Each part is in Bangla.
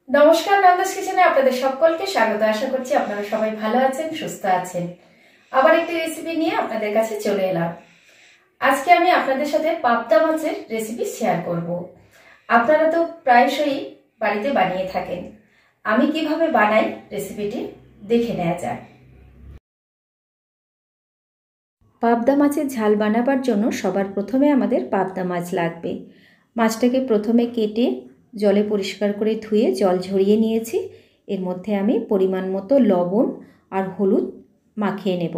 নমস্কার, নন্দাস কিচেনে আপনাদের সকলকে স্বাগত। আশা করছি আপনারা সবাই ভালো আছেন, সুস্থ আছেন। আবার একটি রেসিপি নিয়ে আপনাদের কাছে চলে এলাম। আজকে আমি আপনাদের সাথে পাবদা মাছের রেসিপি শেয়ার করব। আপনারা তো প্রায়শই বাড়িতে বানিয়ে থাকেন। আমি কিভাবে বানাই রেসিপিটি দেখে নেওয়া যাক। পাবদা মাছের ঝাল বানাবার জন্য সবার প্রথমে আমাদের পাবদা মাছ লাগবে। মাছটাকে প্রথমে কেটে জলে পরিষ্কার করে ধুয়ে জল ঝরিয়ে নিয়েছি। এর মধ্যে আমি পরিমাণ মতো লবণ আর হলুদ মাখিয়ে নেব।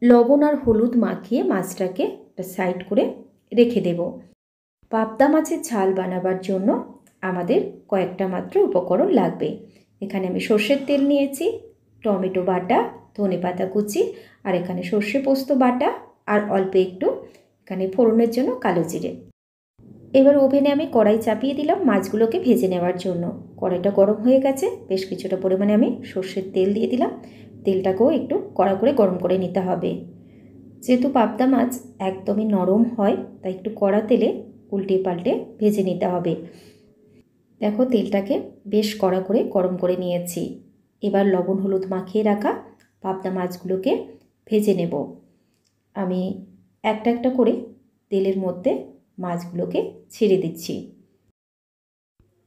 লবণ আর হলুদ মাখিয়ে মাছটাকে সাইড করে রেখে দেব। পাবদা মাছের ঝাল বানাবার জন্য আমাদের কয়েকটা মাত্র উপকরণ লাগবে। এখানে আমি সর্ষের তেল নিয়েছি, টমেটো বাটা, ধনেপাতা কুচি, আর এখানে সর্ষে পোস্ত বাটা, আর অল্প একটু এখানে ফোড়নের জন্য কালো জিরে। এবার ওভেনে আমি কড়াই চাপিয়ে দিলাম মাছগুলোকে ভেজে নেওয়ার জন্য। কড়াইটা গরম হয়ে গেছে, বেশ কিছুটা পরিমাণে আমি সর্ষের তেল দিয়ে দিলাম। তেলটাকেও একটু কড়া করে গরম করে নিতে হবে। যেহেতু পাবদা মাছ একদমই নরম হয়, তাই একটু কড়া তেলে উল্টে পাল্টে ভেজে নিতে হবে। দেখো, তেলটাকে বেশ কড়া করে গরম করে নিয়েছি। এবার লবণ হলুদ মাখিয়ে রাখা পাবদা মাছগুলোকে ভেজে নেব। আমি একটা একটা করে তেলের মধ্যে মাছগুলোকে ছেড়ে দিচ্ছি।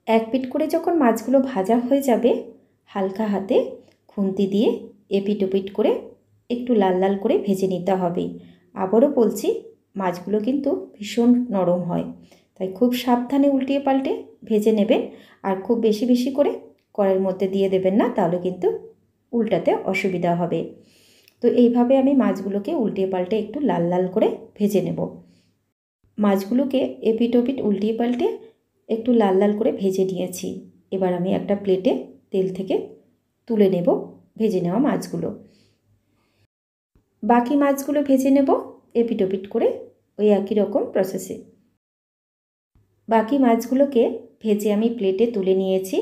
এক পিঠ করে যখন মাছগুলো ভাজা হয়ে যাবে, হালকা হাতে খুন্তি দিয়ে এপিট ওপিট করে একটু লাল লাল করে ভেজে নিতে হবে। আবারও বলছি, মাছগুলো কিন্তু ভীষণ নরম হয়, তাই খুব সাবধানে উল্টিয়ে পাল্টে ভেজে নেবেন। আর খুব বেশি বেশি করে কড়াইয়ের মধ্যে দিয়ে দেবেন না, তাহলে কিন্তু উল্টাতে অসুবিধা হবে। তো এইভাবে আমি মাছগুলোকে উল্টিয়ে পাল্টে একটু লাল লাল করে ভেজে নেব। মাছগুলোকে এপিট ওপিট উল্টিয়ে পাল্টে একটু লাল লাল করে ভেজে নিয়েছি। এবার আমি একটা প্লেটে তেল থেকে তুলে নেব ভেজে নেওয়া মাছগুলো। বাকি মাছগুলো ভেজে নেব এপিট ওপিট করে ওই একই রকম প্রসেসে। বাকি মাছগুলোকে ভেজে আমি প্লেটে তুলে নিয়েছি।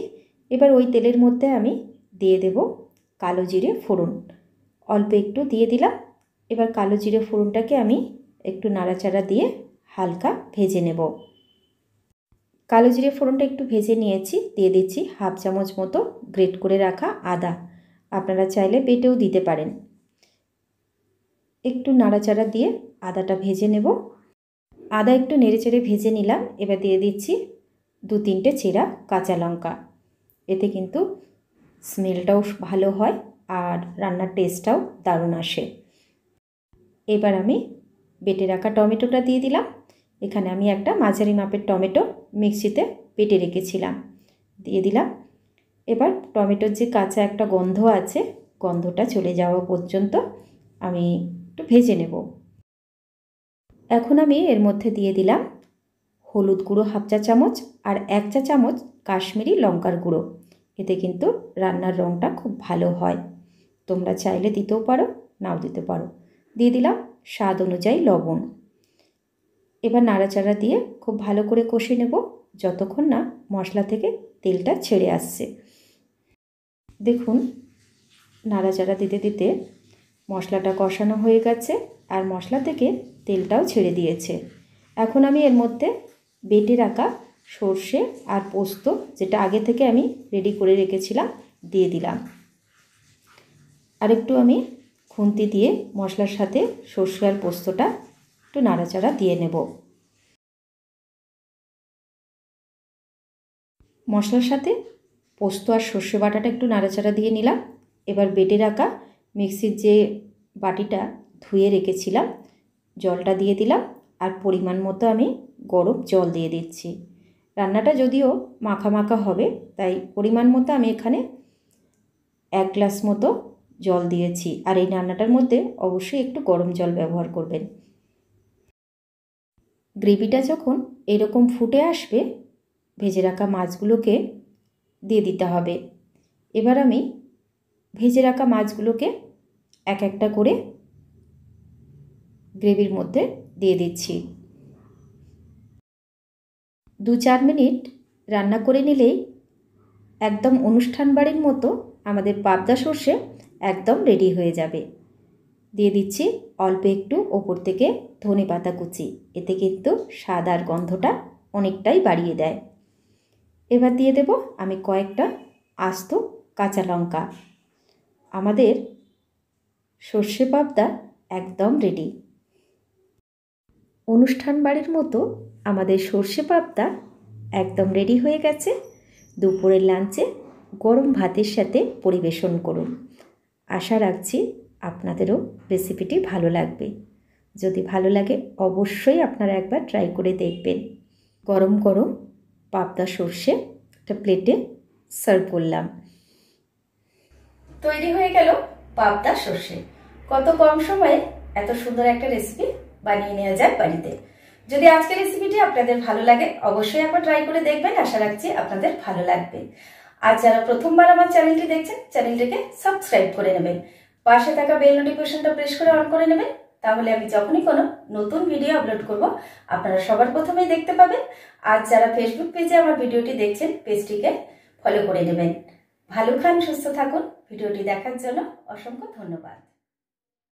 এবার ওই তেলের মধ্যে আমি দিয়ে দেব কালো জিরে ফোড়ন। অল্প একটু দিয়ে দিলাম। এবার কালো জিরে ফোড়নটাকে আমি একটু নাড়াচাড়া দিয়ে হালকা ভেজে নেব। কালো জিরে ফোড়নটা একটু ভেজে নিয়েছি। দিয়ে দিচ্ছি হাফ চামচ মতো গ্রেট করে রাখা আদা। আপনারা চাইলে বেটেও দিতে পারেন। একটু নাড়াচাড়া দিয়ে আদাটা ভেজে নেব। আদা একটু নেড়েচেড়ে ভেজে নিলাম। এবার দিয়ে দিচ্ছি 2-3টে চেরা কাঁচা লঙ্কা। এতে কিন্তু স্মেলটাও ভালো হয় আর রান্নার টেস্টটাও দারুণ আসে। এবার আমি বেটে রাখা টমেটোটা দিয়ে দিলাম। এখানে আমি একটা মাঝারি মাপের টমেটো মিক্সিতে বেটে রেখেছিলাম, দিয়ে দিলাম। এবার টমেটোর যে কাঁচা একটা গন্ধ আছে, গন্ধটা চলে যাওয়া পর্যন্ত আমি একটু ভেজে নেব। এখন আমি এর মধ্যে দিয়ে দিলাম হলুদ গুঁড়ো হাফ চা চামচ আর 1 চা চামচ কাশ্মীরি লঙ্কার গুঁড়ো। এতে কিন্তু রান্নার রঙটা খুব ভালো হয়। তোমরা চাইলে দিতেও পারো, নাও দিতে পারো। দিয়ে দিলাম স্বাদ অনুযায়ী লবণ। এবার নাড়াচাড়া দিয়ে খুব ভালো করে কষে নেব যতক্ষণ না মশলা থেকে তেলটা ছেড়ে আসছে। দেখুন, নাড়াচাড়া দিতে দিতে মশলাটা কষানো হয়ে গেছে আর মশলা থেকে তেলটাও ছেড়ে দিয়েছে। এখন আমি এর মধ্যে বেটে রাখা সর্ষে আর পোস্ত, যেটা আগে থেকে আমি রেডি করে রেখেছিলাম, দিয়ে দিলাম। আর একটু আমি খুন্তি দিয়ে মশলার সাথে সর্ষে আর পোস্তটা একটু নাড়াচাড়া দিয়ে নেব। মশলার সাথে পোস্ত আর সর্ষে বাটাটা একটু নাড়াচাড়া দিয়ে নিলাম। এবার বেটে রাখা মিক্সির যে বাটিটা ধুয়ে রেখেছিলাম, জলটা দিয়ে দিলাম। আর পরিমাণ মতো আমি গরম জল দিয়ে দিচ্ছি। রান্নাটা যদিও মাখা মাখা হবে, তাই পরিমাণ মতো আমি এখানে 1 গ্লাস মতো জল দিয়েছি। আর এই রান্নাটার মধ্যে অবশ্যই একটু গরম জল ব্যবহার করবেন। গ্রেভিটা যখন এরকম ফুটে আসবে, ভেজে রাখা মাছগুলোকে দিয়ে দিতে হবে। এবার আমি ভেজে রাখা মাছগুলোকে এক একটা করে গ্রেভির মধ্যে দিয়ে দিচ্ছি। 2-4 মিনিট রান্না করে নিলেই একদম অনুষ্ঠান বাড়ির মতো আমাদের পাবদা সর্ষে একদম রেডি হয়ে যাবে। দিয়ে দিচ্ছি অল্প একটু ওপর থেকে ধনেপাতা কুচি। এতে কিন্তু স্বাদ আর গন্ধটা অনেকটাই বাড়িয়ে দেয়। এবার দিয়ে দেব আমি কয়েকটা আস্ত কাঁচা লঙ্কা। আমাদের সর্ষে পাবদা একদম রেডি। অনুষ্ঠান বাড়ির মতো আমাদের সর্ষে পাবদা একদম রেডি হয়ে গেছে। দুপুরের লাঞ্চে গরম ভাতের সাথে পরিবেশন করুন। আশা রাখছি আপনাদেরও রেসিপিটি ভালো লাগবে। যদি ভালো লাগে অবশ্যই আপনারা একবার ট্রাই করে দেখবেন। গরম গরম পাবদা সর্ষে একটা প্লেটে সার্ভ করলাম। তৈরি হয়ে গেল পাবদা সর্ষে। কত কম সময়ে এত সুন্দর একটা রেসিপি বানিয়ে নেওয়া যায় বাড়িতে। যদি আজকের রেসিপিটি আপনাদের ভালো লাগে অবশ্যই একবার ট্রাই করে দেখবেন। আশা রাখছি আপনাদের ভালো লাগবে। আর যারা প্রথমবার আমার চ্যানেলটি দেখছেন চ্যানেলটিকে সাবস্ক্রাইব করে নেবেন। পাশে থাকা বেল নোটিফিকেশনটা প্রেস করে অন করে নেবেন। তাহলে আমি যখনই কোনো নতুন ভিডিও আপলোড করব আপনারা সবার প্রথমেই দেখতে পাবেন। আর যারা ফেসবুক পেজে আমার ভিডিওটি দেখছেন পেজটিকে ফলো করে নেবেন। ভালো খান, সুস্থ থাকুন। ভিডিওটি দেখার জন্য অসংখ্য ধন্যবাদ।